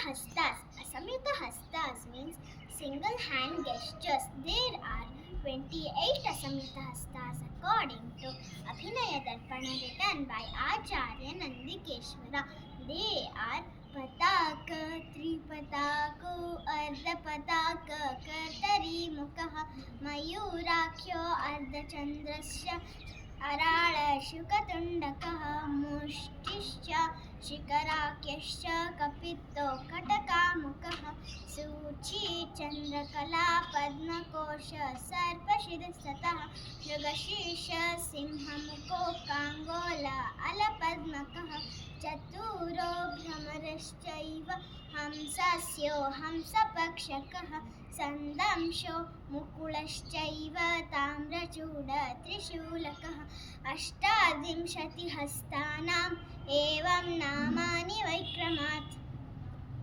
Hastas. Asamyuta Hastas means single hand gestures. There are 28 Asamyuta Hastas according to Abhinaya Darpana written by Acharya Nandikeshwara. They are Pataka, Tripatako, Ardhapataka, Kartari Mukha, Mayurakyo, Ardhachandrasya, अराळ शुकतुण्डकः मुष्टिश्च शिखराख्यश्च कपित्तो कटकामुकः सूची चन्द्रकला पद्मकोश सर्पशिरस्ततः मृगशीर्ष सिंहमुखो काङ्गोल अलपद्मकः चतुरो भ्रमरश्चैव हंसस्यो हंसपक्षकः सन्दंशो मुकुलश्चैव ताम्रचूड त्रिशूलकः अष्टाविंशतिहस्तानाम् एवं नामानि वैक्रमात्।